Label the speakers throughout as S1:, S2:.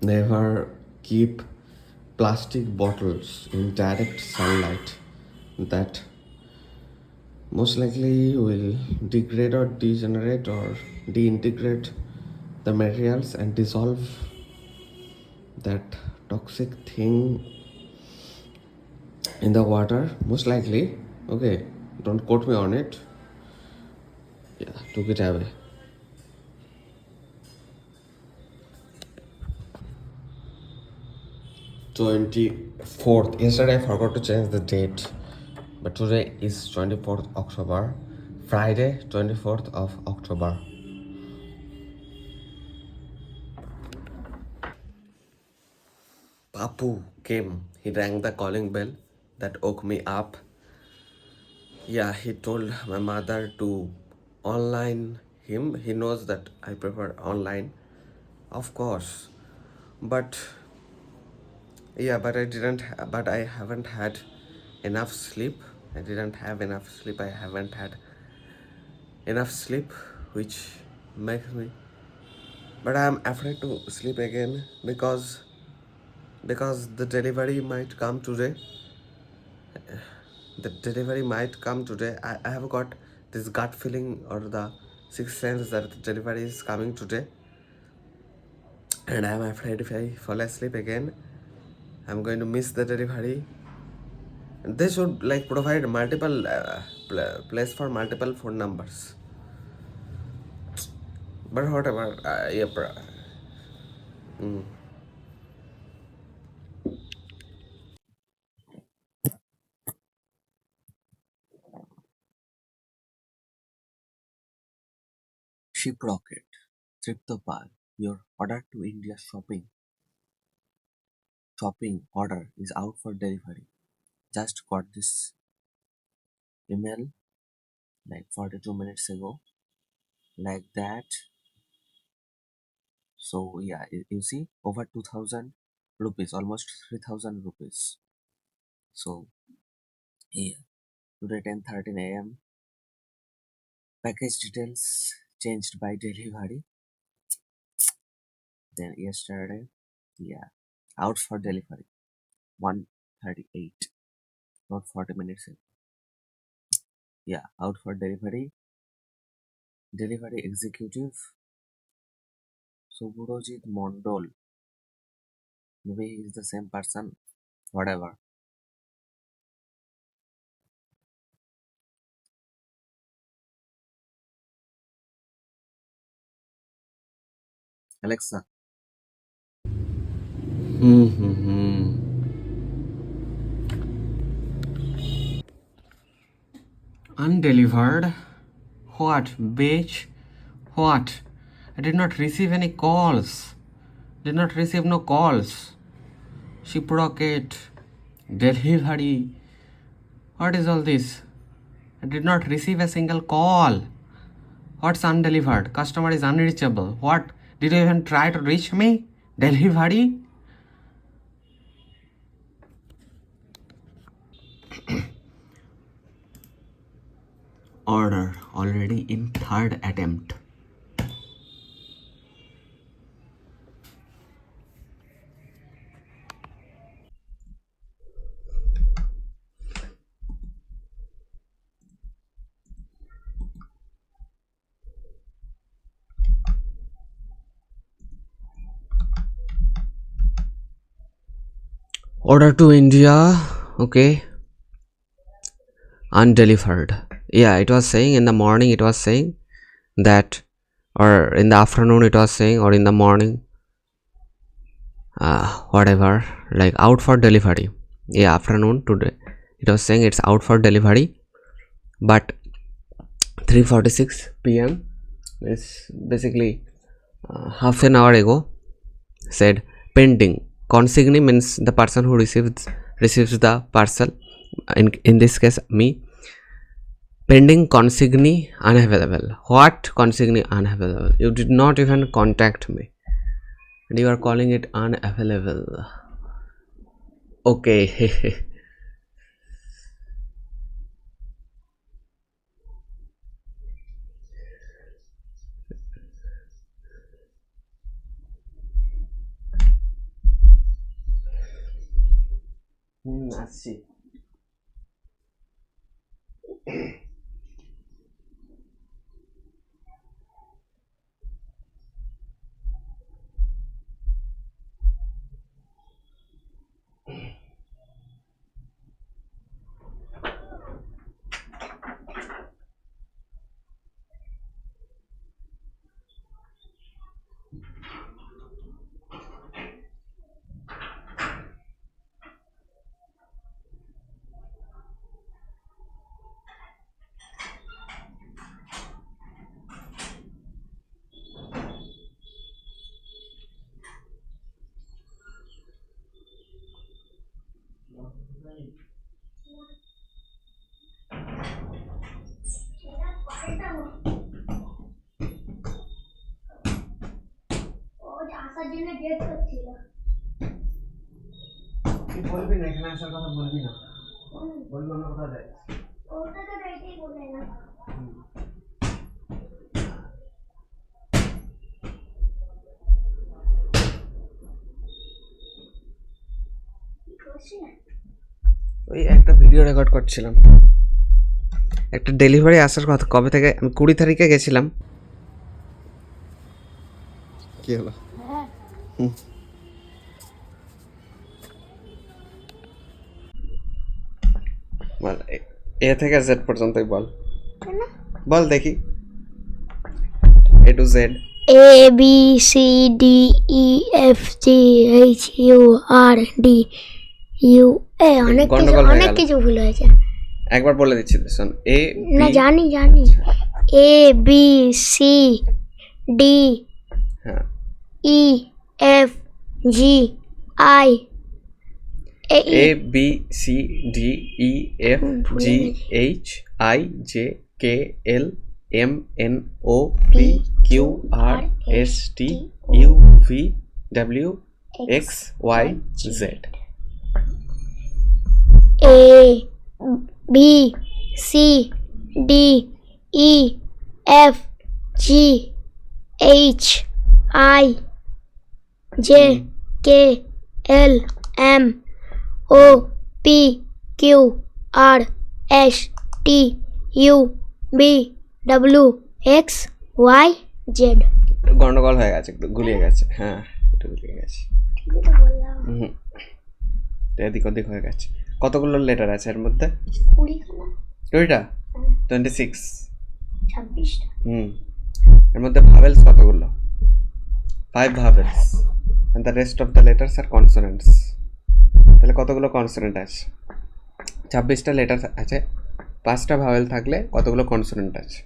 S1: Never keep plastic bottles in direct sunlight. That most likely will degrade or degenerate or deintegrate the materials and dissolve that toxic thing in the water, most likely. Okay, don't quote me on it. Yeah, took it away. 24th. Yesterday I forgot to change the date, but today is 24th October. Friday, 24th of October. Papu came. He rang the calling bell that woke me up. Yeah, he told my mother to online him. He knows that I prefer online, of course. But yeah, but but I haven't had enough sleep. I didn't have enough sleep. I haven't had enough sleep, which makes me. But I'm afraid to sleep again because the delivery might come today. The delivery might come today. I have got this gut feeling or the sixth sense that the delivery is coming today, and I'm afraid if I fall asleep again, I'm going to miss the delivery. They should like provide multiple place for multiple phone numbers. But whatever, yeah, Shiprocket, Triptopal, your order to India shopping order is out for delivery. Just got this email like 42 minutes ago, like that. So yeah, you see, over 2000 rupees, almost 3000 rupees. So yeah, today 10:13 a.m. Package details changed by delivery. Then yesterday, yeah, out for delivery 1:38, not 40 minutes ago. Yeah, out for delivery. Delivery executive Subhrojit Mondol. Maybe he's the same person. Whatever. Alexa. Undelivered? What, bitch? What? I did not receive any calls. Did not receive no calls. Shiprocket. Delivery. What is all this? I did not receive a single call. What's undelivered? Customer is unreachable. What? Did you even try to reach me? Delivery? Order already in third attempt. Order to India. Okay. Undelivered. Yeah, it was saying in the morning, it was saying that, or in the afternoon, it was saying, or in the morning, whatever, like out for delivery. Yeah, afternoon today, it was saying it's out for delivery, but 3:46 p.m. is basically half an hour ago said pending. Consignee means the person who receives the parcel. In this case, me. Pending consignee unavailable. What consignee unavailable? You did not even contact me, and you are calling it unavailable. Okay. আসছি। তুই বলবি না, এখানে আসার কথা বলবি না, বলবি অন্য কোথাও যাই। ওই একটা ভিডিও রেকর্ড করছিলাম, একটা ডেলিভারি আসার কথা। কবে থেকে? আমি 20 তারিখে গেছিলাম। কি হলো? বল, এ থেকে জেড পর্যন্তই বল, বল দেখি। A to Z.
S2: A B C D E F G H U R D U A অনেক কিছু ভুল হয়েছে।
S1: একবার বলে দিচ্ছি, শোন। এ
S2: না, জানি A B C D E F G I
S1: A B C D E F G H I J K L M N O P Q R S T U V W X Y Z।
S2: A B C D E F G H I J K L M O P Q R S T U V W X Y Z।
S1: গন্ডগোল হয়ে গেছে, একটু গুলিয়ে গেছে। হ্যাঁ, একটু গুলিয়ে গেছে। এদিক ওদিক হয়ে গেছে। কতগুলো লেটার আছে এর মধ্যে? 20টা? 26?
S2: 26টা।
S1: এর মধ্যে ভাবেলস কতগুলো? 5 ভাবেলস, and the rest of the letters are consonants। তাহলে কতগুলো কনসোনেন্ট আছে? 26টা লেটার আছে, 5টা ভাওয়েল থাকলে কতগুলো কনসোনেন্ট আছে?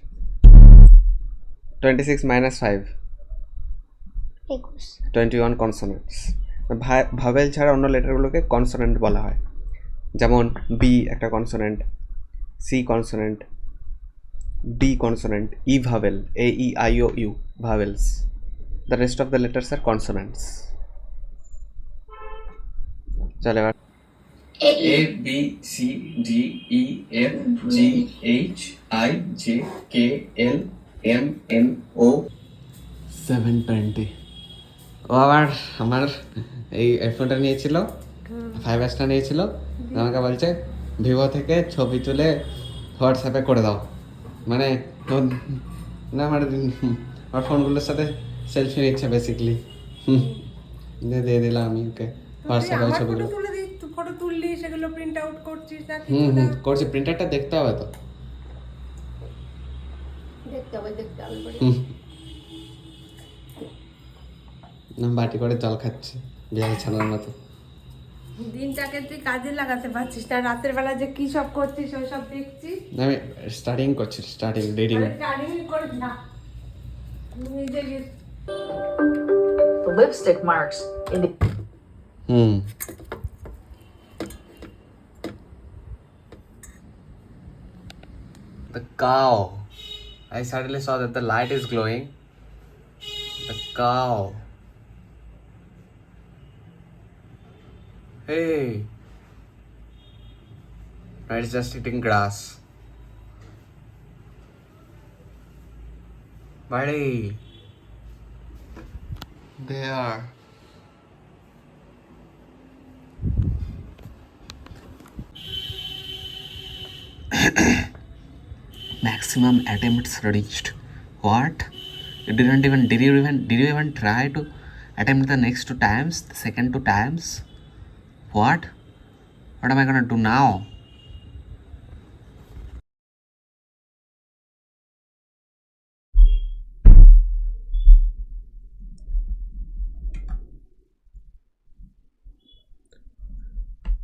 S1: 26 minus 5, 21 কনসোনেন্টস। ভাওয়েল ছাড়া অন্য লেটারগুলোকে কনসোনেন্ট বলা হয়। যেমন বি একটা consonant, C consonant, D consonant, E vowel, A E I O U vowels. The rest of the letters are consonants. চল এবার A B C D E F G H I J K L M N O 720। ও আমার এই আইফোনটা নিয়েছিল, 5S নিয়েছিল, আমাকে বলছে Vivo থেকে ছবি তুলে হোয়াটসঅ্যাপে করে দাও। মানে না, আমার ফোনগুলোর সাথে সেলফি নিচ্ছে বেসিকলি। দিয়ে দিলাম আমি ওকে হোয়াটসঅ্যাপে ছবিগুলো।
S3: ফটো তুললি, সেগুলো প্রিন্ট আউট করছিস না?
S1: করছি। প্রিন্টারটা দেখতে হবে তো,
S3: দেখতে হবে
S1: না বাটি করে জল খাচ্ছে বিড়াল ছানার মতো।
S3: দিনটাকে তুই কাজে লাগাতে পারছিস না, রাতের বেলা যে কি সব করছিস ওই সব দেখছি।
S1: আমি স্টার্টিং করছি, স্টার্টিং রিডিং।
S3: করিস না নিজে।
S4: The lipstick marks in the
S1: The cow. I suddenly saw that the light is glowing. The cow. Hey. No, it's just eating grass. Buddy. There. maximum attempts reached. What? Did you even try to attempt the next 2 times, the second 2 times? What? What am I gonna do now?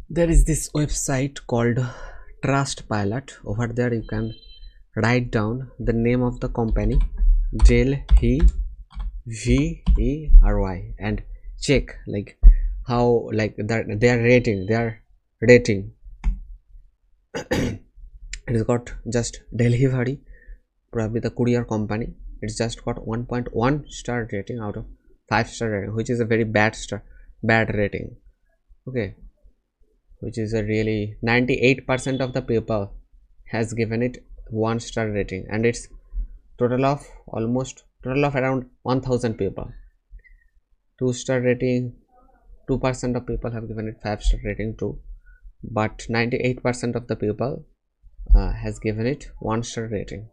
S1: There is this website called Trustpilot. Over there you can write down the name of the company, Delhi VERY, and check like how like their rating. It has got just delivery, probably the courier company. It's just got 1.1 star rating out of 5-star rating, which is a very bad rating. Okay, which is a really 98% of the people has given it 1-star rating, and it's total of around 1000 people. 2-star rating, 2% of people have given it 5-star rating too, but 98% of the people has given it 1-star rating.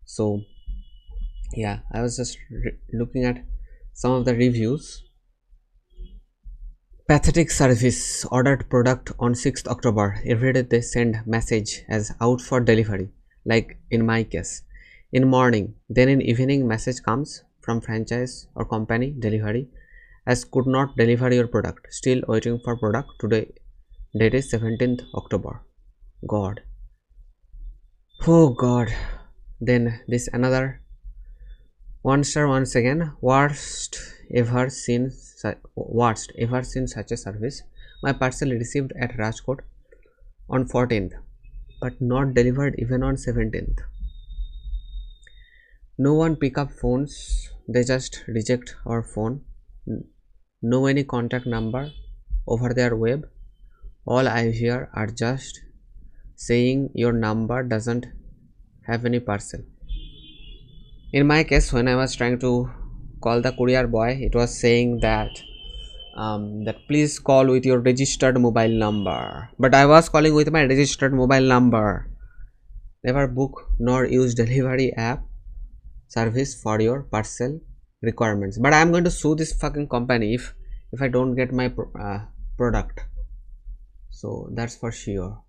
S1: So yeah, I was just looking at some of the reviews. Pathetic service, ordered product on 6th October. Every day they send message as out for delivery, like in my case. In morning, then in evening message comes from franchise or company delivery as could not deliver your product. Still waiting for product. Today date is 17th October. God. Oh God. Then this another 1-star once again. Worst ever seen such a service. My parcel received at Rajkot on 14th but not delivered even on 17th. No one pick up phones, they just reject our phone. No any contact number over their web. All I hear are just saying your number doesn't have any parcel. In my case, when I was trying to call the courier boy, it was saying that please call with your registered mobile number. But I was calling with my registered mobile number. Never book nor use delivery app service for your parcel requirements. But I am going to sue this fucking company if I don't get my product. So that's for sure.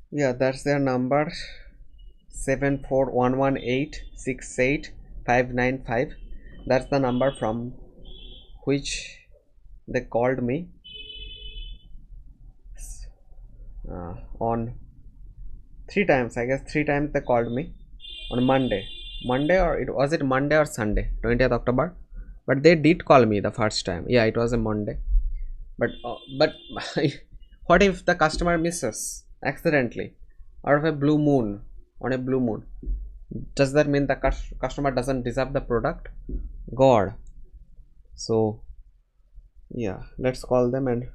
S1: Yeah, that's their number, 74118685595. That's the number from which they called me on 3 times. I guess 3 times they called me on Monday, or was it Monday or Sunday, 20th October. But they did call me the first time. Yeah, it was a Monday. But what if the customer misses accidentally out of a blue moon, on a blue moon? Does that mean the customer doesn't deserve the product? God. So yeah, let's call them. And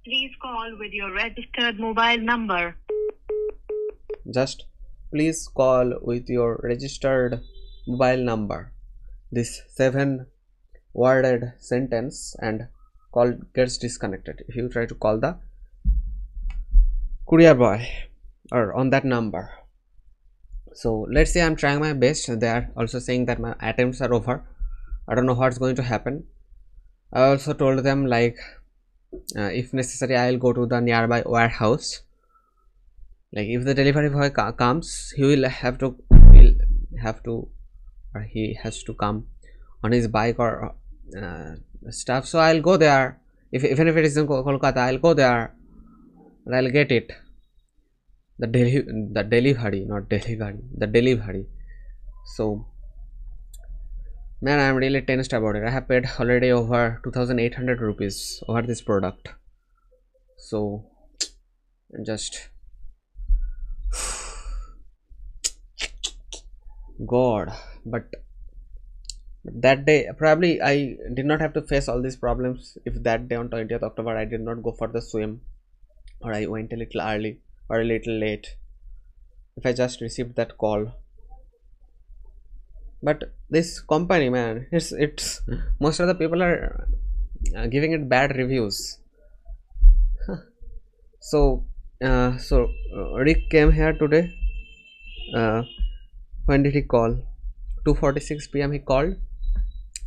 S5: please call with your registered mobile number.
S1: Just please call with your registered mobile number. This 7-worded sentence, and call gets disconnected if you try to call the courier boy or on that number. So let's say I'm trying my best. They are also saying that my attempts are over. I don't know what's going to happen. I also told them like if necessary I'll go to the nearby warehouse. Like if the delivery boy comes, he has to come on his bike or stuff. So I'll go there. Even if it is in Kolkata, I'll go there and I'll get it. The delivery. So man, I'm really tensed about it. I have paid already over 2,800 rupees over this product. So just God. But That day probably I did not have to face all these problems if that day on 20th October I did not go for the swim, or I went a little early or a little late, if I just received that call. But this company, man, it's most of the people are giving it bad reviews. So Rick came here today. When did he call? 2:46 p.m. he called,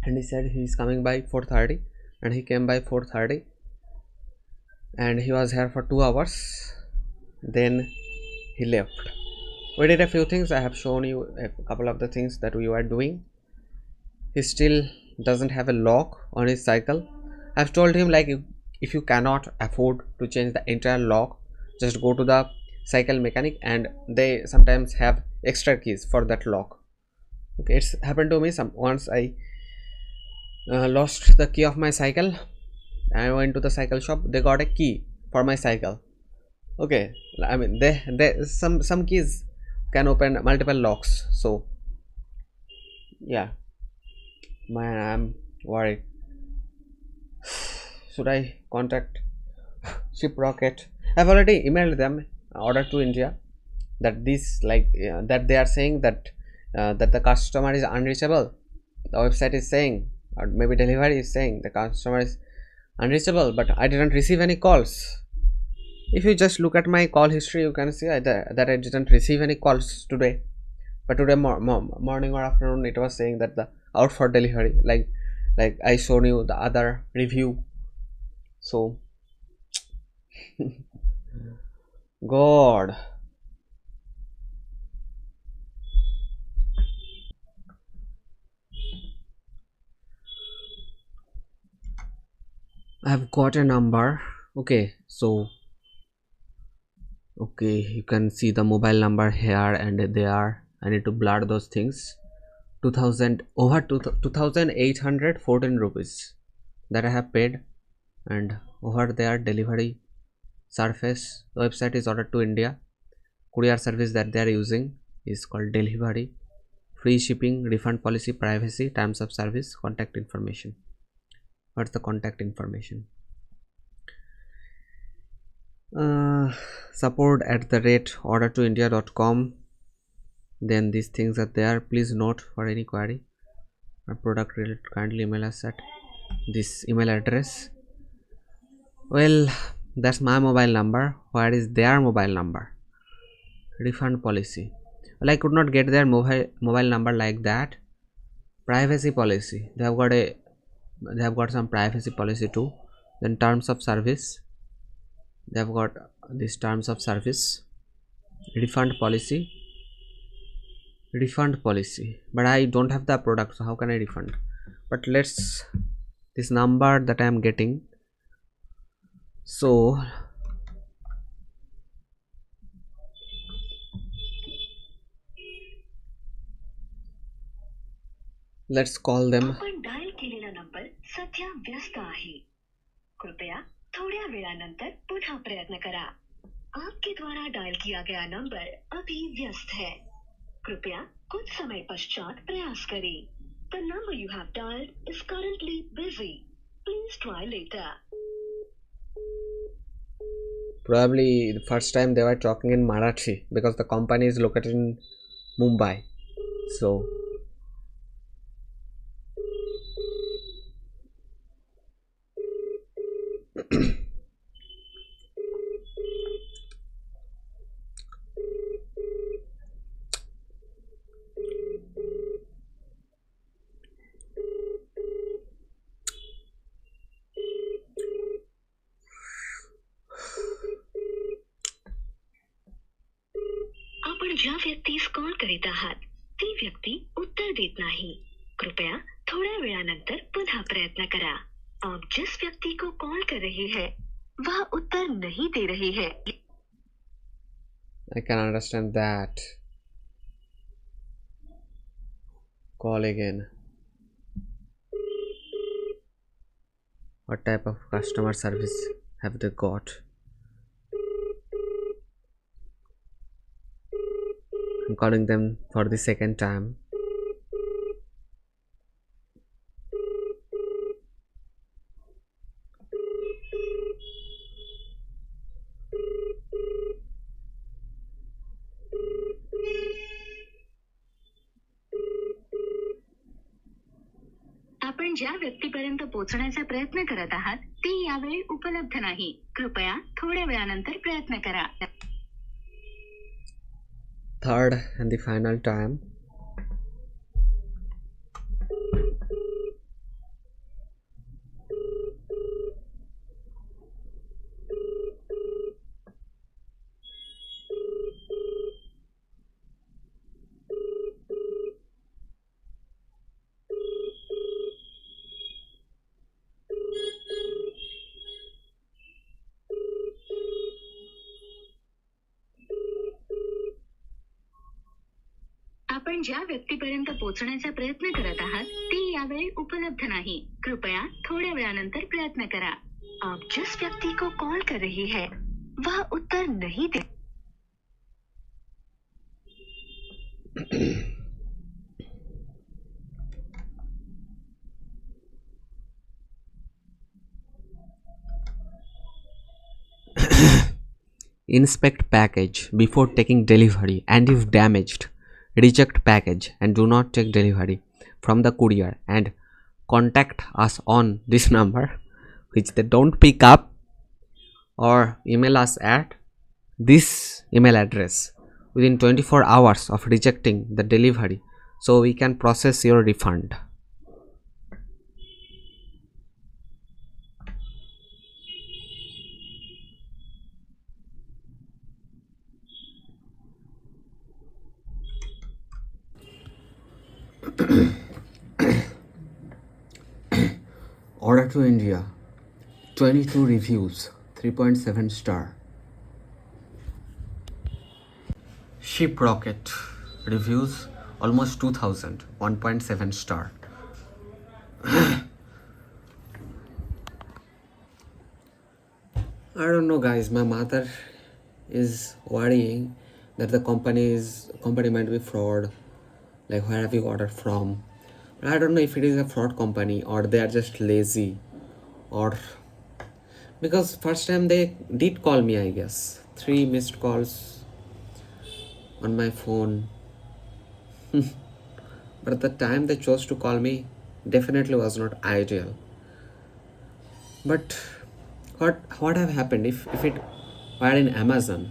S1: and he said he's coming by 4:30, and he came by 4:30, and he was here for 2 hours. Then he left. We did a few things. I have shown you a couple of the things that we were doing. He still doesn't have a lock on his cycle. I've told him, like, if you cannot afford to change the entire lock, just go to the cycle mechanic, and they sometimes have extra keys for that lock. Okay, it's happened to me once. I lost the key of my cycle. I went to the cycle shop. They got a key for my cycle. Okay, I mean, they some keys can open multiple locks. So yeah, man, I'm worried. Should I contact Shiprocket? I've already emailed them order to India that this, like, that they are saying that that the customer is unreachable. The website is saying, or maybe delivery is saying, the customer is unreachable, but I didn't receive any calls. If you just look at my call history, you can see that I didn't receive any calls today. But today morning or afternoon, it was saying that the out for delivery, like I showed you the other review. So God, I have got a number. Okay, so okay, you can see the mobile number here and there. I need to blur those things. 2000 over 2814 rupees that I have paid, and over there delivery surface, the website is ordered to India. Courier service that they are using is called delivery. Free shipping, refund policy, privacy, terms of service, contact information. What's the contact information? Support @ordertoindia.com. Then these things are there. Please note, for any query or product related, kindly email us at this email address. Well, that's my mobile number. Where is their mobile number? Refund policy. Well, I could not get their mobile number like that. Privacy policy. They have got some privacy policy too. Then terms of service. They have got these terms of service. Refund policy. But I don't have the product, so how can I refund? But this number that I am getting. So let's call them.
S5: आपण dial केलेला number सध्या व्यस्त आहे. कृपया थोड्या वेळानंतर पुन्हा प्रयत्न करा. आपके द्वारा डायल किया गया नंबर अभी व्यस्त है. कृपया कुछ समय पश्चात प्रयास करें. The number you have dialed is currently busy. Please try later.
S1: Probably the first time they were talking in Marathi because the company is located in Mumbai. So
S5: आपण ज्या व्यक्तीस कॉल करीत आहात ती व्यक्ती उत्तर देत नाही. कृपया थोड्या वेळानंतर पुन्हा प्रयत्न करा. आप जिस व्यक्ति को कॉल कर रहे हैं वह उत्तर नहीं दे रहे हैं.
S1: I can understand that. Call again. What type of customer service have they got? I'm calling them for the second time.
S5: ज्या व्यक्तीपर्यंत पोहोचण्याचा प्रयत्न करत आहात ती यावेळी उपलब्ध नाही. कृपया थोड्या वेळानंतर प्रयत्न करा.
S1: Third and the final time.
S5: आपण ज्या व्यक्तीपर्यंत पोहोचण्याचा प्रयत्न करत आहात ती यावेळी उपलब्ध नाही. कृपया थोड्या वेळानंतर प्रयत्न करा. आप जिस व्यक्ति को कॉल कर रही है वह उत्तर नहीं दे.
S1: Inspect package before taking delivery, and if damaged, reject package and do not take delivery from the courier, and contact us on this number which they don't pick up, or email us at this email address within 24 hours of rejecting the delivery so we can process your refund. Order to India, 22 reviews, 3.7 star. Ship Rocket reviews almost 2000, 1.7 star. I don't know guys, my mother is worrying that the company might be fraud, like where have you ordered from. But I don't know if it is a fraud company or they are just lazy, or because first time they did call me, I guess 3 missed calls on my phone. But the time they chose to call me definitely was not ideal. But what have happened if it were in Amazon?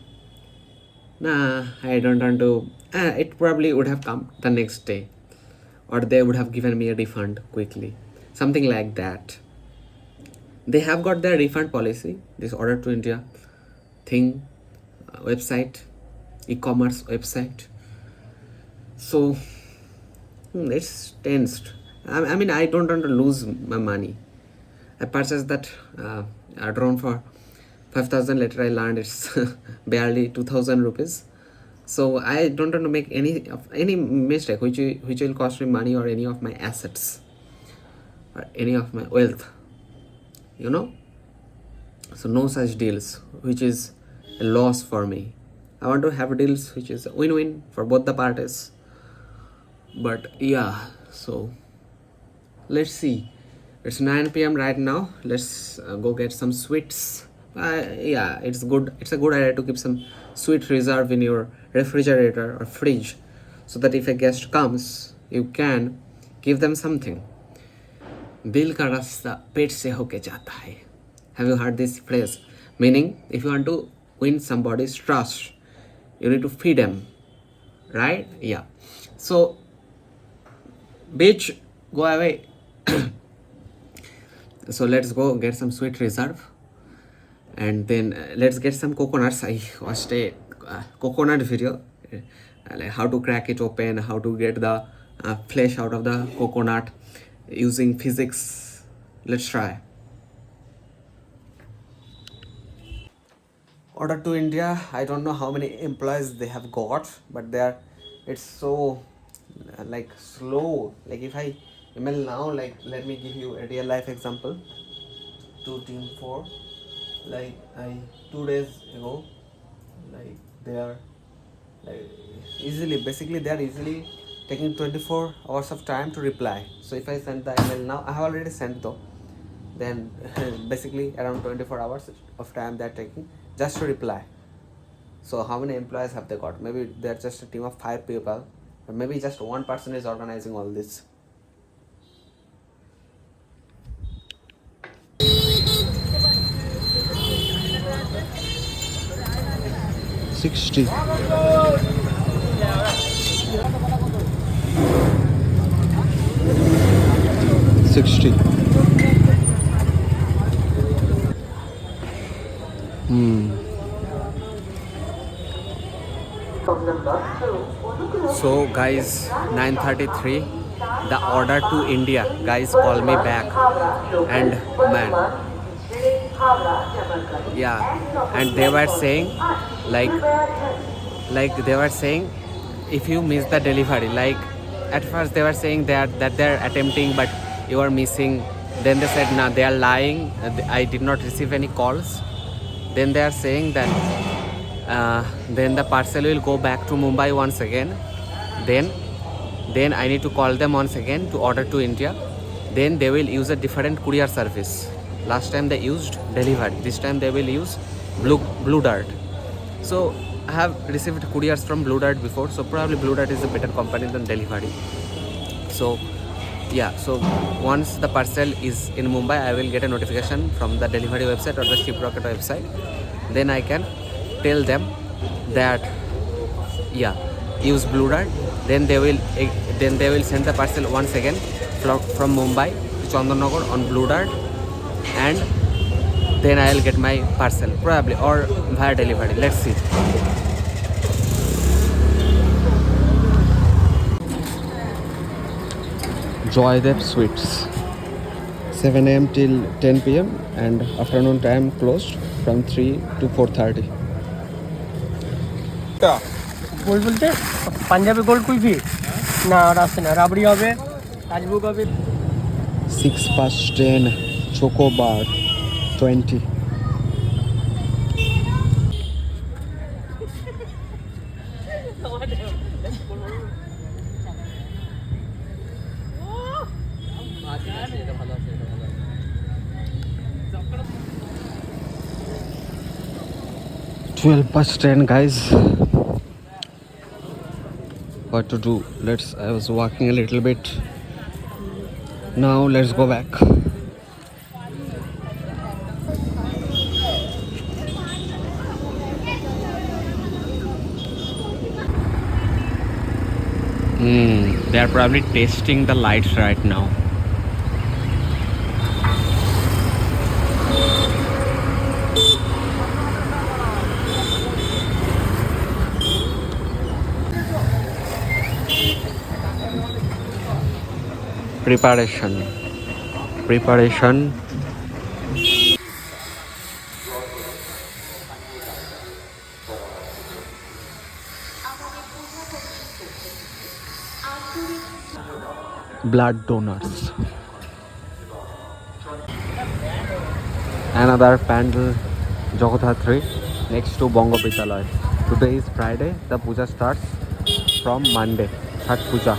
S1: Nah, I don't want to. It probably would have come the next day, or they would have given me a refund quickly, something like that. They have got their refund policy, this Order to India thing, website, e-commerce website. So it's tensed. I mean, I don't want to lose my money. I purchased that drone for 5,000. Later I learned it's barely 2,000 rupees. So I don't want to make any mistake which will cost me money or any of my assets or any of my wealth, you know. So no such deals which is a loss for me. I want to have deals which is a win-win for both the parties. But yeah, so let's see. It's 9 p.m. right now. Let's go get some sweets. Yeah, it's a good idea to keep some sweet reserve in your refrigerator or fridge, so that if a guest comes you can give them something. Dil ka rasta pet se hoke jata hai. Have you heard this phrase? Meaning, if you want to win somebody's trust, you need to feed them, right? Yeah. So bitch, go away. So let's go get some sweet reserve, and then let's get some coconuts. I watched a coconut video, like how to crack it open, how to get the flesh out of the coconut using physics. Let's try. Order to India, I don't know how many employees they have got, but it's so like slow. Like if I email now, like let me give you a real life example to team 4. Like 2 days ago, like they are like basically they are easily taking 24 hours of time to reply. So if I send the email now, I have already sent though, then basically around 24 hours of time they are taking just to reply. So how many employees have they got? Maybe they're just a team of 5 people, or maybe just one person is organizing all this. 60. So guys, 9:33, the order to India. Guys, call me back, and man, yeah, and they were saying like they were saying if you miss the delivery, like at first they were saying that they're attempting but you are missing. Then they said nah, they are lying, I did not receive any calls. Then they are saying that then the parcel will go back to Mumbai once again. Then I need to call them once again to order to India. Then they will use a different courier service. Last time they used delivery, this time they will use Blue Dart. So I have received couriers from Blue Dart before, so probably Blue Dart is a better company than delivery. So yeah, so once the parcel is in Mumbai, I will get a notification from the delivery website or the Shiprocket website. Then I can tell them that yeah, use Blue Dart. Then they will send the parcel once again from Mumbai to Chandanagar on Blue Dart, and then I'll get my parcel probably, or via delivery. Let's see. Joydev Sweets, 7 a.m. till 10 p.m. and afternoon time closed from 3 to 4:30.
S6: গোল বলতে পাঞ্জাবি গোল কুলফি না আর আসছে না, রাবড়ি হবে, রাজভোগ হবে।
S1: 6 past 10, Choco Bar 20. Twelve past 10, guys. What to do? I was walking a little bit. Now let's go back. They are probably testing the lights right now. Preparation. Blood donors. Another pandal, Jagadhatri, next to Bongo Vidyalaya. Today is Friday. The puja starts from Monday. Chhat Puja.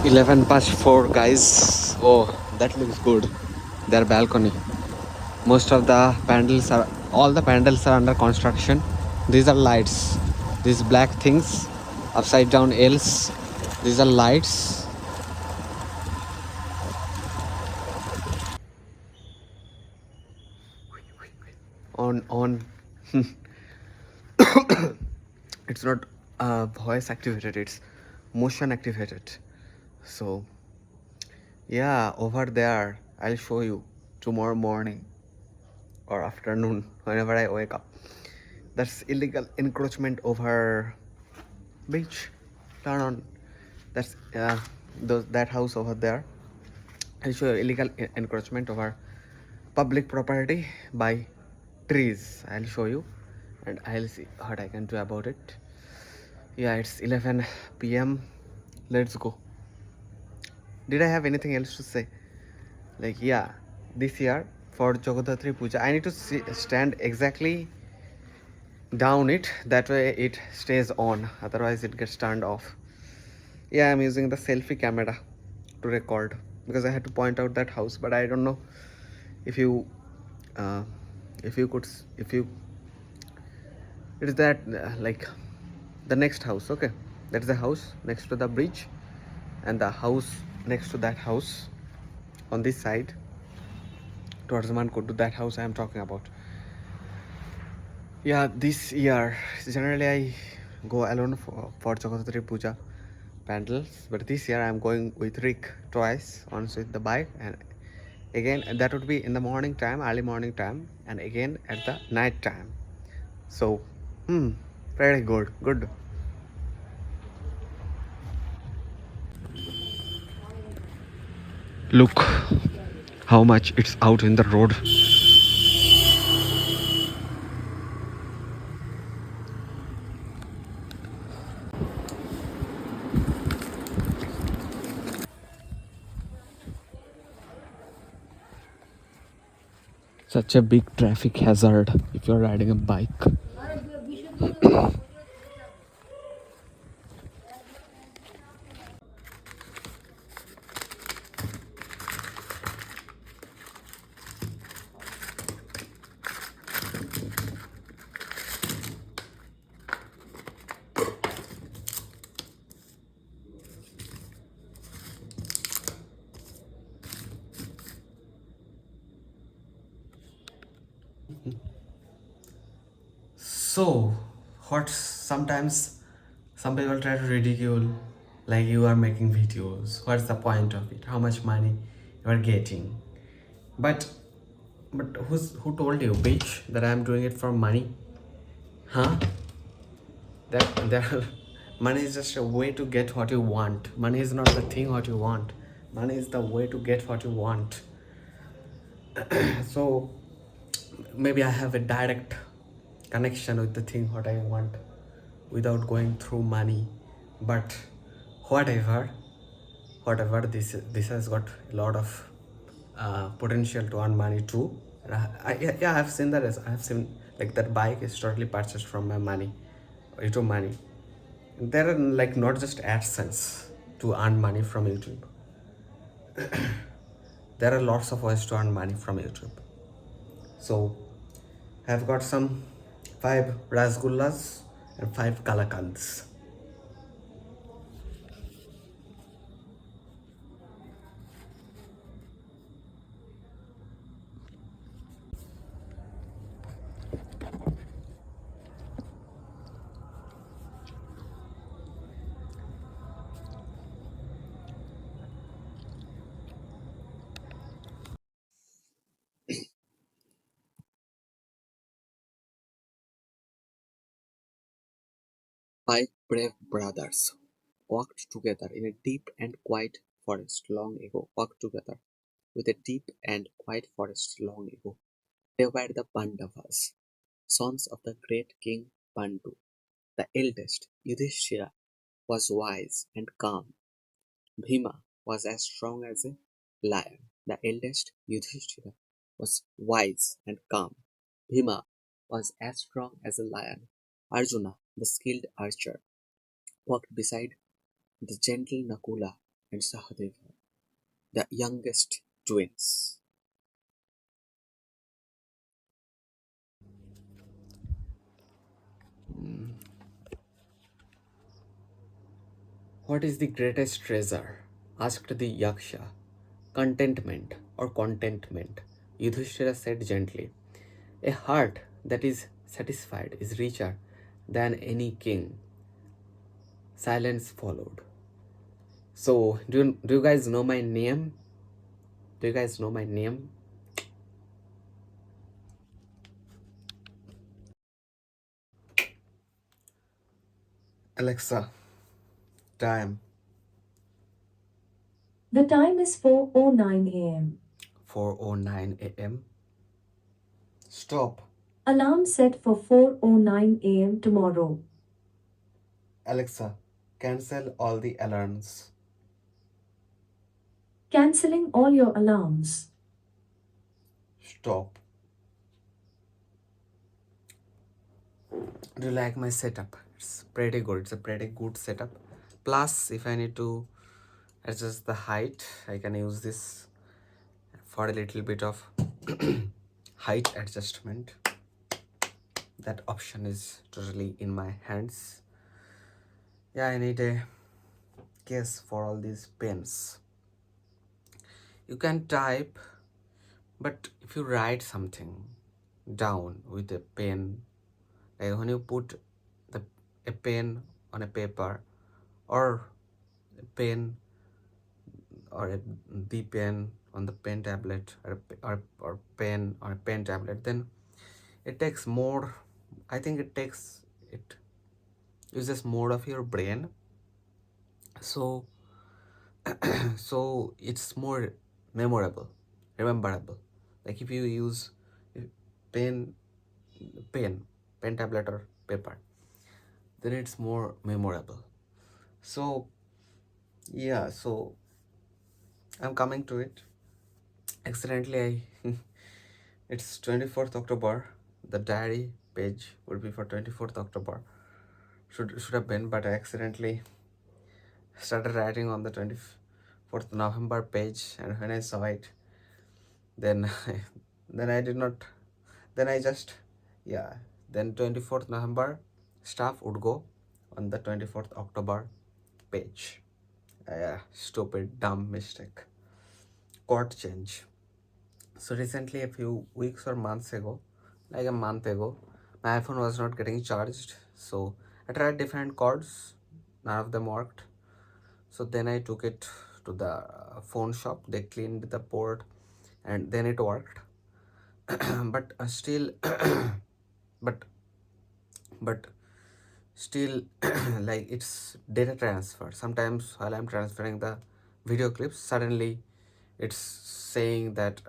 S1: Eleven past 4, guys. Oh, that looks good. Their balcony. Most of the pandals are, all the pandals are under construction. These are lights. These black things, upside down L's. These are lights. On. It's not voice activated. It's motion activated. So yeah, over there I'll show you tomorrow morning or afternoon whenever I wake up. That's illegal encroachment over beach. Turn on. That's that house over there. I'll show you illegal encroachment over public property by trees. I'll show you and I'll see what I can do about it. Yeah, it's 11 p.m. Let's go. Did I have anything else to say? Like yeah, this year for Jagadhatri Puja I need to stand exactly down it, that way it stays on, otherwise it gets turned off. Yeah, I'm using the selfie camera to record because I had to point out that house, but I don't know if you it is that like the next house. Okay, that is the house next to the bridge. and the house next to that house on this side towards Mankut, to that house I am talking about. Yeah, this year generally I go alone for Jagathatri Puja pandals, but this year I am going with Rick twice, once with the bike, and again that would be in the morning time, early morning time, and again at the night time. So very good. Look how much it's out in the road. Such a big traffic hazard if you're riding a bike. So, what sometimes some people try to ridicule, like you are making videos. What's the point of it? How much money you are getting? But who told you, bitch, that I am doing it for money? Huh? That money is just a way to get what you want. Money is not the thing what you want. Money is the way to get what you want. So maybe I have a direct connection with the thing what I want without going through money. But whatever, this has got a lot of potential to earn money too. Yeah, I've seen that. I have seen like that bike is totally purchased from my money, YouTube money. There are like not just AdSense to earn money from YouTube. There are lots of ways to earn money from YouTube. So I've got some 5 rasgullas and 5 kalakands. Five brave brothers walked together in a deep and quiet forest long ago. Walked together with a deep and quiet forest long ago. They were the Pandavas, sons of the great king Pandu. The eldest, Yudhishthira, was wise and calm. Bhima was as strong as a lion. The eldest, Yudhishthira, was wise and calm. Bhima was as strong as a lion. Arjuna, the skilled archer, walked beside the gentle Nakula and Sahadeva, the youngest twins. What is the greatest treasure? Asked the Yaksha. Contentment or contentment. Yudhishthira said gently. A heart that is satisfied is richer than any king. Silence followed. So, do you guys know my name? Do you guys know my name? Alexa, time.
S7: The time is 4:09 a.m.
S1: 4:09 a.m. Stop.
S7: Alarm set for 4:09 a.m. tomorrow.
S1: Alexa, cancel all the alarms.
S7: Cancelling all your alarms.
S1: Stop. Do you like my setup? It's pretty good. It's a pretty good setup. Plus, if I need to adjust the height, I can use this for a little bit of height adjustment. That option is totally in my hands. Yeah, I need a case for all these pens. You can type, but if you write something down with a pen, like when you put a pen on a paper, or a pen or the pen on the pen tablet, or pen or a pen tablet, then it takes more, I think it uses more of your brain, so so it's more memorable, rememberable. Like if you use pen pen tablet or paper, then it's more memorable. So yeah, so I'm coming to it. Accidentally I it's 24th October. The diary page would be for 24th October. Should have been, but I accidentally started writing on the 24th November page, and when I saw it, then then I did not, then I just, yeah, then 24th November stuff would go on the 24th October page. Stupid, dumb mistake. Chord change. So recently, a few weeks or months ago, like a month ago, my iPhone was not getting charged. So I tried different chords, none of them worked. So then I took it to the phone shop. They cleaned the port, and then it worked. But still, but still, like it's data transfer. Sometimes while I'm transferring the video clips, suddenly it's saying that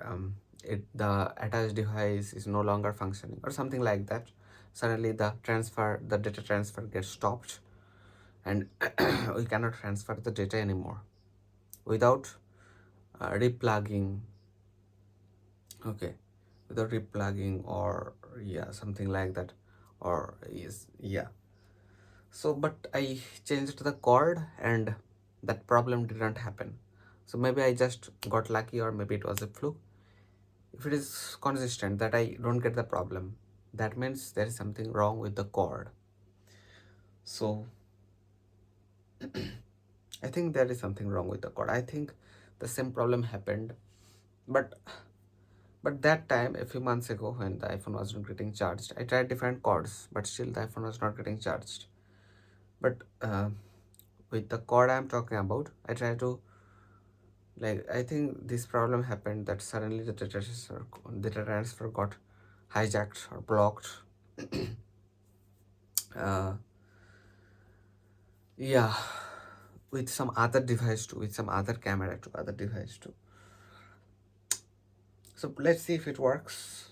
S1: the attached device is no longer functioning or something like that. Suddenly the data transfer gets stopped, and we cannot transfer the data anymore without replugging. Okay, without replugging, or yeah, something like that, or yes, yeah. So but I changed the cord and that problem didn't happen. So maybe I just got lucky, or maybe it was a fluke. If it is consistent that I don't get the problem, that means there is something wrong with the cord. So I think there is something wrong with the cord. I think the same problem happened, but that time, a few months ago, when the iPhone was not getting charged, I tried different cords, but still the iPhone was not getting charged. But with the cord I'm talking about, I try to, like, I think this problem happened that suddenly the data transfer got hijacked or blocked. Yeah, with some other device too, with some other camera to other device too. So let's see if it works.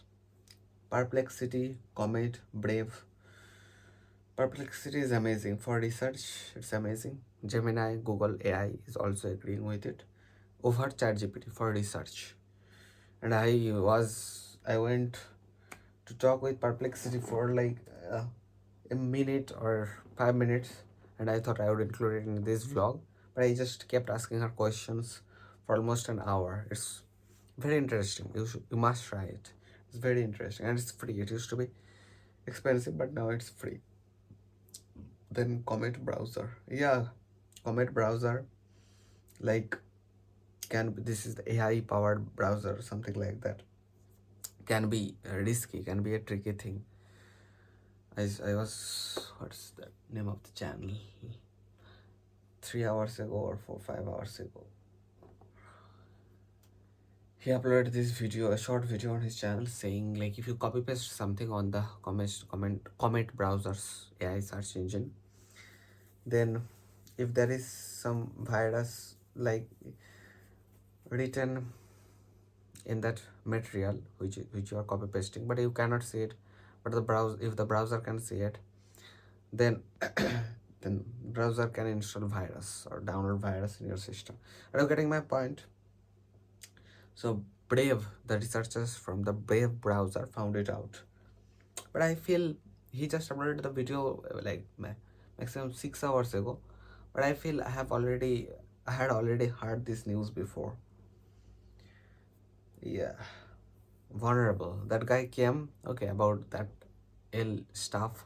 S1: Perplexity, Comet, Brave. Perplexity is amazing for research. It's amazing. Gemini, Google AI is also agreeing with it over ChatGPT for research. And I went to talk with Perplexity for like a minute or 5 minutes, and I thought I would include it in this vlog, but I just kept asking her questions for almost an hour. It's very interesting. You must try it. It's very interesting, and it's free. It used to be expensive, but now it's free. Then Comet browser, yeah, Comet browser, like this is the AI powered browser, something like that. Can be risky, can be a tricky thing. I was, what's the name of the channel, 3 hours ago or 5 hours ago, he uploaded this video, a short video on his channel, saying like if you copy paste something on the Comet browser's AI search engine, then if there is some virus like written in that material which you are copy pasting, but you cannot see it, but if the browser can see it, then then browser can install virus or download virus in your system. Are you getting my point? So Brave, the researchers from the Brave browser found it out, but I feel he just uploaded the video like maximum 6 hours ago, but I feel I had already heard this news before. Yeah, vulnerable. That guy came, okay, about that stuff.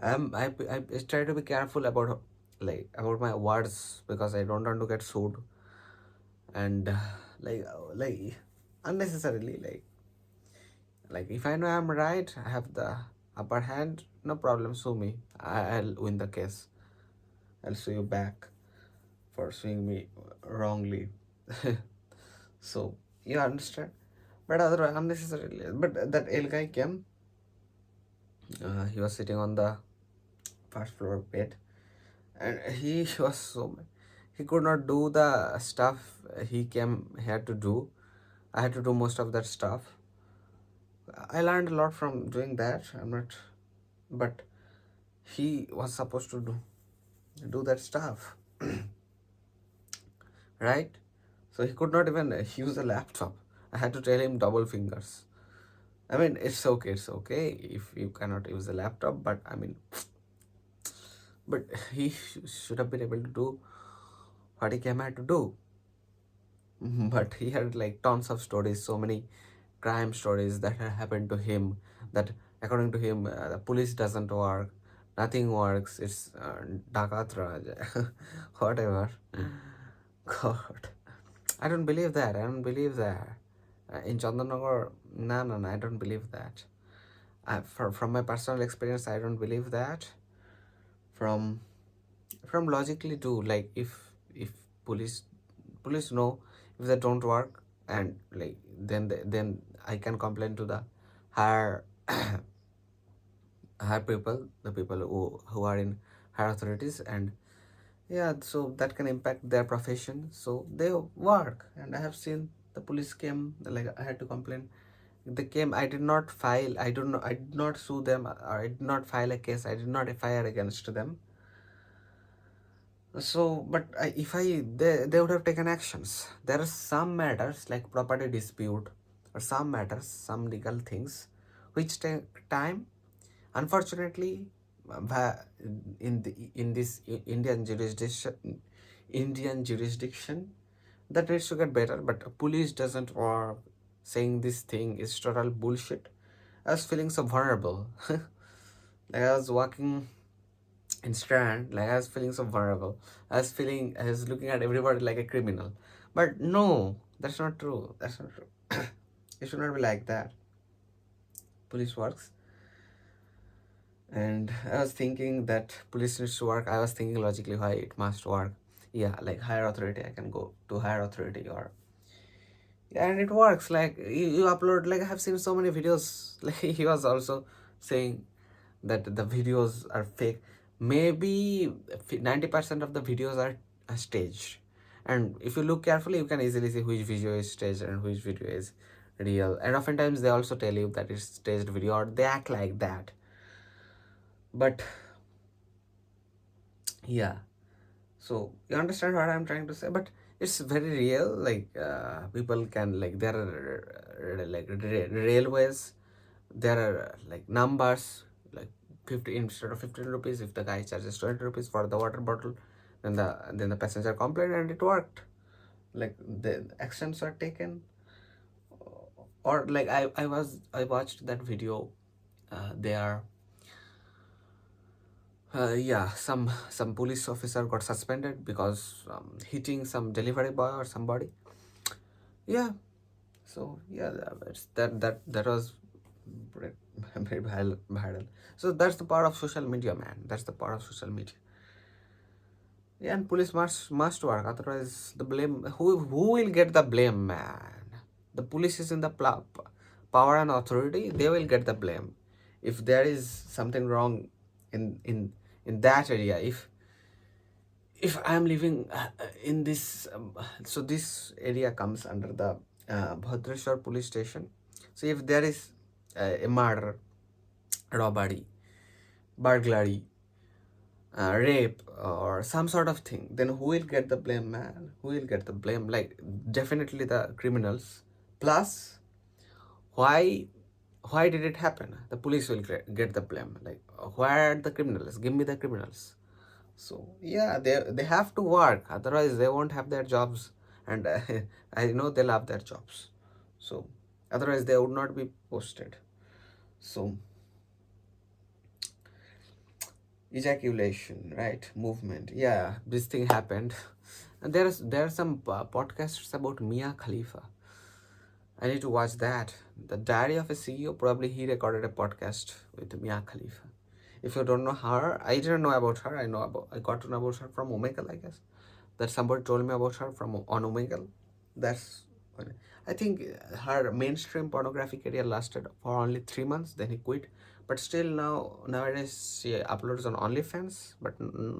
S1: I try to be careful about like about my words because I don't want to get sued, and like unnecessarily, like if I know I'm right, I have the upper hand, no problem, sue me. I'll win the case. I'll sue you back for suing me wrongly. So you understand. But otherwise unnecessarily, but that L guy came. He was sitting on the first floor bed, and he was so he could not do the stuff he came here to do. I had to do most of that stuff. I learned a lot from doing that. I'm not, but he was supposed to do that stuff, right? So he could not even use a laptop. I had to tell him double fingers. I mean, it's okay if you cannot use a laptop, but I mean, but he should have been able to do what he came here to do. But he had like tons of stories, so many crime stories that had happened to him, that according to him, the police doesn't work, nothing works, it's Dakat Raj, whatever. God, I don't believe that. In Chandanagar, no, I don't believe that. From my personal experience, I don't believe that. From logically too, like if police know if they don't work, and like then I can complain to the higher higher people, the people who are in higher authorities, and yeah, so that can impact their profession, so they work. And I have seen the police came, like I had to complain, they came, I did not file, I did not sue them, or I did not file a case, I did not FIR against them. So but they would have taken actions. There are some matters like property dispute, or some matters, some legal things which take time. Unfortunately, in this Indian jurisdiction, that needs to get better. But police doesn't work. Saying this thing is total bullshit. I was feeling so vulnerable. Like I was walking in Strand, like I was feeling so vulnerable. I was looking at everybody like a criminal. But no, that's not true. That's not true. It should not be like that. Police works. And I was thinking that police needs to work. I was thinking logically why it must work. Yeah, like higher authority, I can go to higher authority, or yeah, and it works. Like you upload, like I have seen so many videos. Like he was also saying that the videos are fake. Maybe 90% of the videos are staged, and if you look carefully, you can easily see which video is staged and which video is real. And oftentimes they also tell you that it's staged video, or they act like that. But yeah, so you understand what I'm trying to say. But it's very real. Like people can, like there are like railways, there are like numbers, like 50 instead of 15 rupees, if the guy charges 20 rupees for the water bottle, then the passenger complained and it worked. Like the actions are taken. Or like I watched that video. They are yeah, some police officer got suspended because hitting some delivery boy or somebody. Yeah, so yeah, that was very viral. So that's the power of social media, man. That's the power of social media. Yeah, and police must work. Otherwise, the blame, who will get the blame, man? The police is in the power and authority. They will get the blame if there is something wrong in that area. If I am living in this, so this area comes under the Bhadrashwar police station. So if there is a murder, robbery, burglary, rape, or some sort of thing, then who will get the blame, man? Who will get the blame? Like definitely the criminals. Plus, why did it happen? The police will get the blame. Like, where are the criminals? Give me the criminals. So yeah, they have to work. Otherwise, they won't have their jobs. And I know they love their jobs. So otherwise, they would not be posted. So ejaculation, right? Movement. Yeah, this thing happened. And there are some podcasts about Mia Khalifa. I need to watch that. The Diary of a CEO. Probably he recorded a podcast with Mia Khalifa. If you don't know her, I didn't know about her. I got to know about her from Omegle, I guess. That somebody told me about her from on Omegle. That's I think her mainstream pornography career lasted for only 3 months. Then he quit. But still nowadays she uploads on OnlyFans, but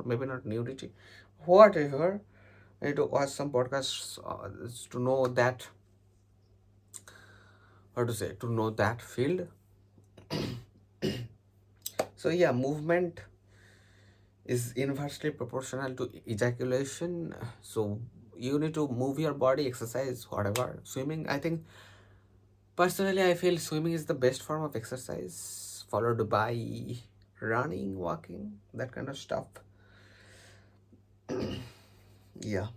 S1: maybe not nudity. Whatever. I need to watch some podcasts to know that, how to say, to know that field. So yeah, movement is inversely proportional to ejaculation. So you need to move your body, exercise, whatever. Swimming, I think personally I feel swimming is the best form of exercise, followed by running, walking, that kind of stuff. Yeah,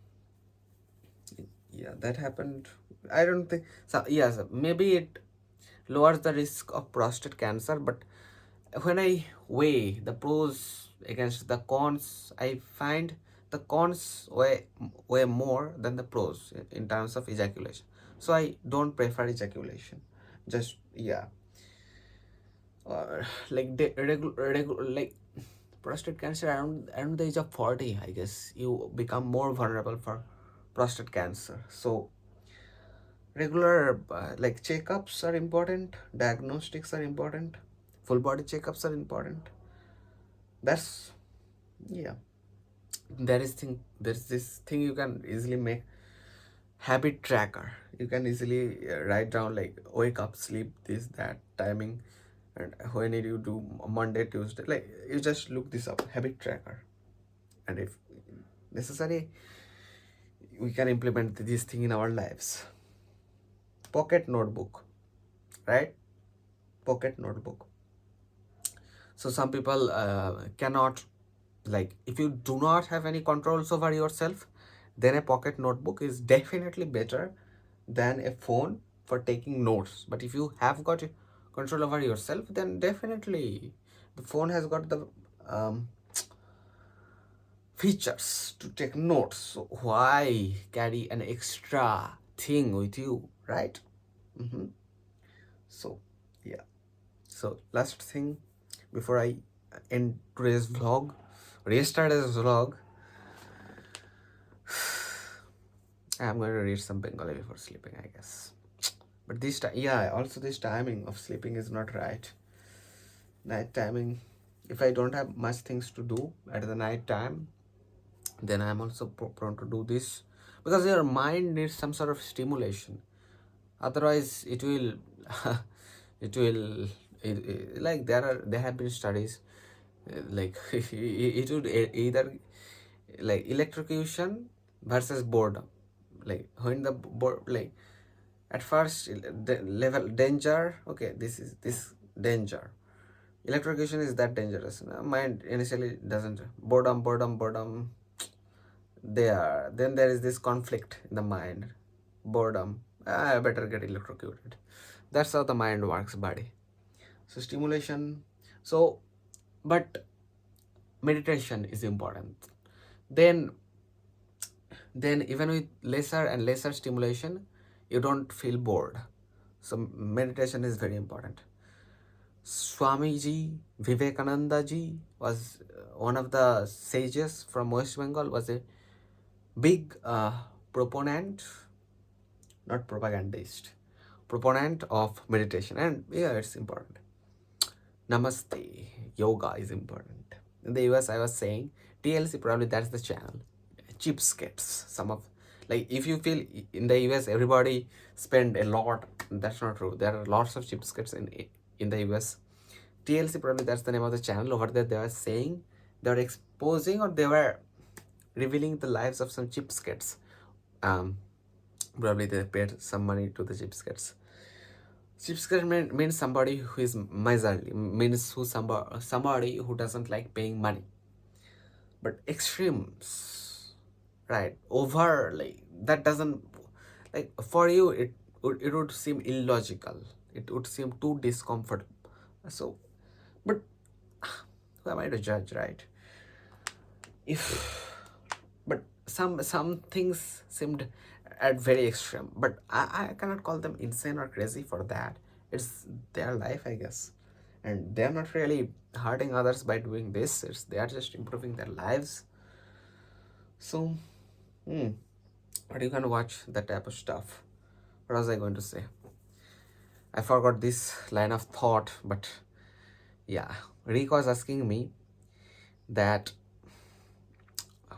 S1: that happened. I don't think so. Yes, maybe it lowers the risk of prostate cancer, but when I weigh the pros against the cons, I find the cons weigh more than the pros in terms of ejaculation. So I don't prefer ejaculation. Just yeah, like like prostate cancer around the age of 40, I guess you become more vulnerable for prostate cancer. So regular like checkups are important, diagnostics are important, full body checkups are important. That's yeah. There's this thing you can easily make, habit tracker. You can easily write down like wake up, sleep, this, that, timing, and when did you do Monday, Tuesday. Like you just look this up, habit tracker, and if necessary, we can implement this thing in our lives. Pocket notebook, right? Pocket notebook. So some people cannot, like if you do not have any controls over yourself, then a pocket notebook is definitely better than a phone for taking notes. But if you have got control over yourself, then definitely the phone has got the features to take notes. So why carry an extra thing with you, right? So yeah. So last thing before I end today's vlog, restart this vlog, I'm going to read some Bengali before sleeping, I guess. But this time, yeah, also this timing of sleeping is not right. Night timing, if I don't have much things to do at the night time, then I'm also prone to do this, because your mind needs some sort of stimulation. Otherwise it will like there have been studies like it would either like electrocution versus boredom. Like when the like at first the level danger, okay, this danger, electrocution is that dangerous. Mind initially doesn't, boredom there, then there is this conflict in the mind, boredom, I better get electrocuted. That's how the mind works, buddy. So stimulation. So but meditation is important. Then even with lesser and lesser stimulation, you don't feel bored. So meditation is very important. Swamiji Vivekananda ji was one of the sages from West Bengal, was a big proponent, not propagandist, proponent of meditation. And yeah, it's important. Namaste, yoga is important. In the US, I was saying TLC, probably that's the channel. Cheapskates, some of, like if you feel in the US everybody spend a lot, that's not true. There are lots of cheapskates in the US. TLC, probably that's the name of the channel. Over there they were saying, they were exposing, or they were revealing the lives of some cheapskates. Probably they paid some money to the cheapskates. Cheapskate means somebody who is miserly, means who somebody who doesn't like paying money. But extremes, right, over, like that doesn't, like for you it would seem illogical, it would seem too discomfortable. So but who am I to judge, right? But some things seemed at very extreme, but I cannot call them insane or crazy for that. It's their life, I guess, and they're not really hurting others by doing this. They are just improving their lives. So but you can watch that type of stuff. What was I going to say? I forgot this line of thought, but yeah, Rick was asking me that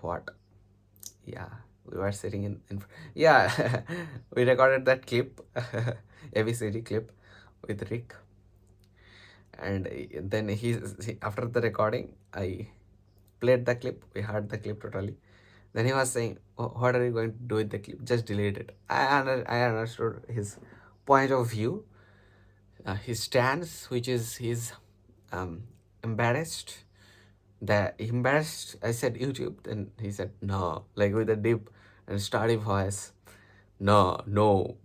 S1: what? Yeah, we were sitting in yeah, we recorded that clip, ABCD clip with Rick, and then after the recording, I played the clip. We heard the clip totally. Then he was saying, "What are you going to do with the clip? Just delete it." I understood his point of view, his stance, which is he's embarrassed. I said YouTube, then he said no, like with a deep and steady voice, no,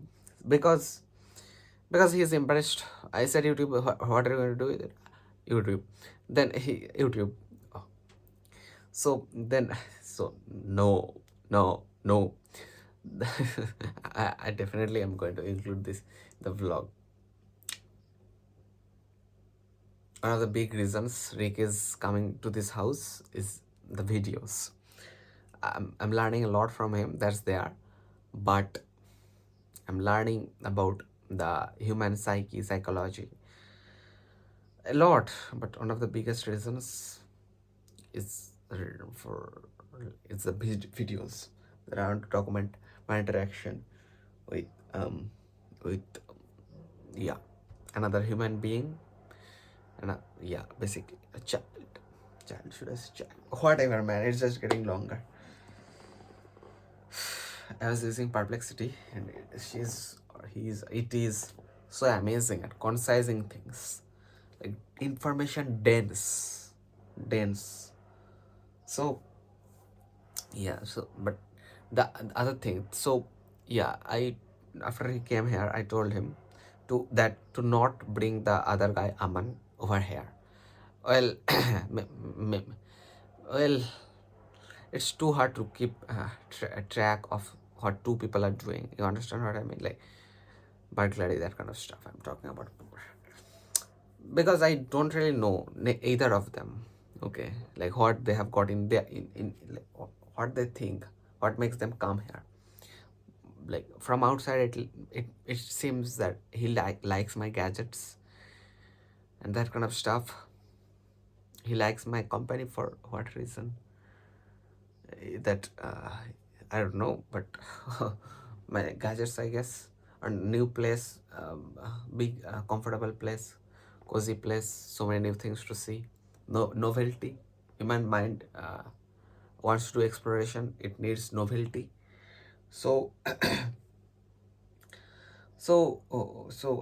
S1: because he is embarrassed. I said YouTube. What are you going to do with it? YouTube. Then YouTube. Oh. So no. I definitely am going to include this in the vlog. One of the big reasons Rick is coming to this house is the videos. I'm learning a lot from him, that's there, but I'm learning about the human psychology a lot. But one of the biggest reasons is it's the videos that I want to document my interaction with another human being, and basically a child. Should I say child? Whatever, man, it's just getting longer. I was using Perplexity, and it is so amazing at concising things, like information dense. So but the other thing, after he came here, I told him to not bring the other guy Aman over here. Well, well, it's too hard to keep track of what two people are doing. You understand what I mean? Like burglary, that kind of stuff I'm talking about. Because I don't really know either of them. Okay, like what they have got in there, like, what they think, what makes them come here. Like from outside, it seems that he likes my gadgets and that kind of stuff. He likes my company for what reason? That I don't know, but my gadgets, I guess. A new place, big comfortable place, cozy place, so many new things to see. Novelty. Human mind wants to do exploration. It needs novelty. So so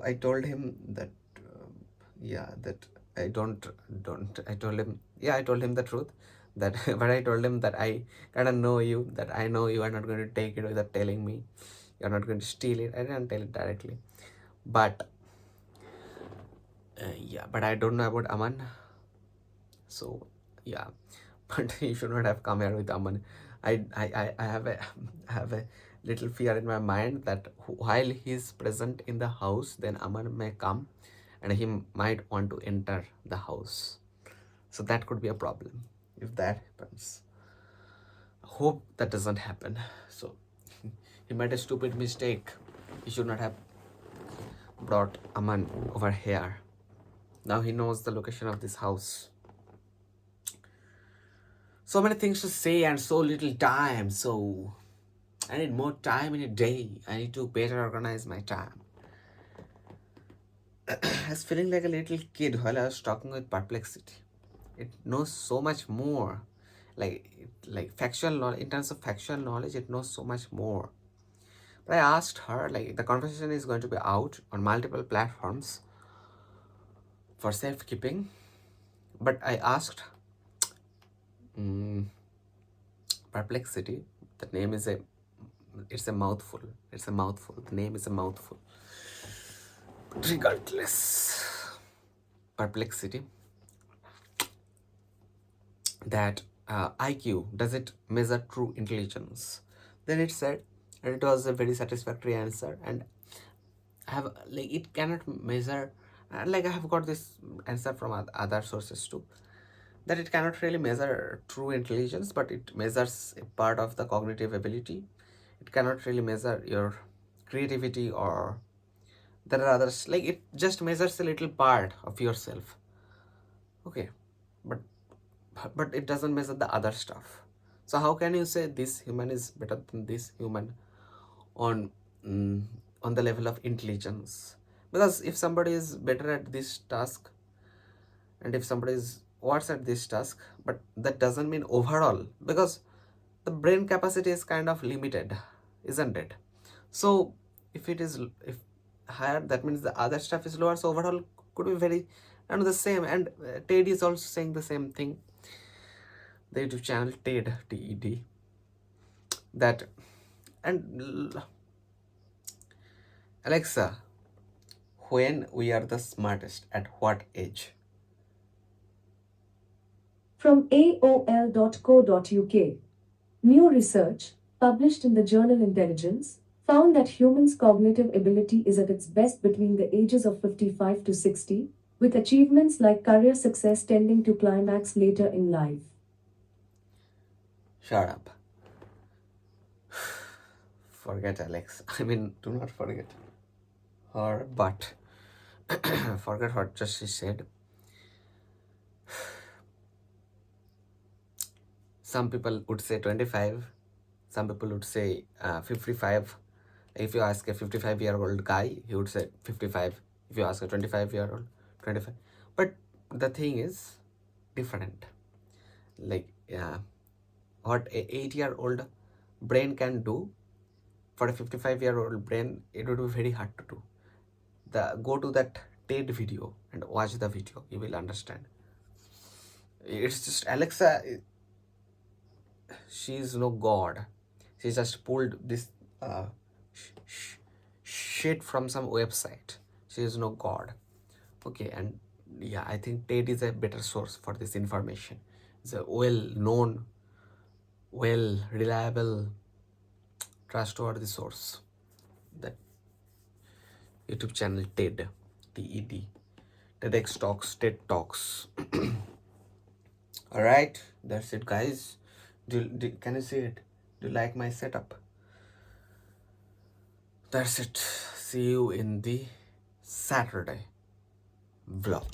S1: I told him that I told him the truth, that but I told him that I kind of know you, that I know you are not going to take it without telling me, you're not going to steal it. I didn't tell it directly, but but I don't know about Aman. So but you should not have come here with Aman. I have a little fear in my mind that while he is present in the house, then Aman may come and he might want to enter the house. So that could be a problem if that happens. Hope that doesn't happen. So he made a stupid mistake. He should not have brought Aman over here. Now he knows the location of this house. So many things to say and so little time. So I need more time in a day. I need to better organize my time. I was feeling like a little kid while I was talking with Perplexity. It knows so much more. Like factual knowledge, in terms of factual knowledge, it knows so much more. But I asked her, like, the conversation is going to be out on multiple platforms for safekeeping. But I asked Perplexity. The name is it's a mouthful. It's a mouthful. The name is a mouthful. But regardless, Perplexity. that IQ, does it measure true intelligence? Then it said, and it was a very satisfactory answer, and I have like it cannot measure. Like I have got this answer from other sources too, that it cannot really measure true intelligence, but it measures a part of the cognitive ability. It cannot really measure your creativity, or there are others, like it just measures a little part of yourself. Okay, but it doesn't measure the other stuff. So how can you say this human is better than this human on on the level of intelligence? Because if somebody is better at this task, and if somebody is worse at this task, but that doesn't mean overall, because the brain capacity is kind of limited, isn't it? So if it is if higher, that means the other stuff is lower, so overall could be very and the same. And Ted is also saying the same thing, the YouTube channel TED, that and Alexa, when we are the smartest, at what age?
S7: From AOL.co.uk. New research, published in the journal Intelligence, found that humans' cognitive ability is at its best between the ages of 55 to 60, with achievements like career success tending to climax later in life.
S1: Shut up. Forget Alex. I mean, do not forget her, but forget what just she said. Some people would say 25, some people would say 55. If you ask a 55-year-old guy, he would say 55. If you ask a 25-year-old, 25. But the thing is different. Like, yeah, what a 8-year-old brain can do, for a 55-year-old brain, it would be very hard to do. Go to that TED video and watch the video, you will understand. It's just Alexa, she is no god. She just pulled this shit from some website. She is no god. Okay, and yeah, I think TED is a better source for this information. It's a well-known, reliable, trustworthy source. That YouTube channel TED, TED, TEDx Talks, TED Talks. All right, that's it, guys. Can you see it? Do you like my setup? That's it. See you in the Saturday vlog.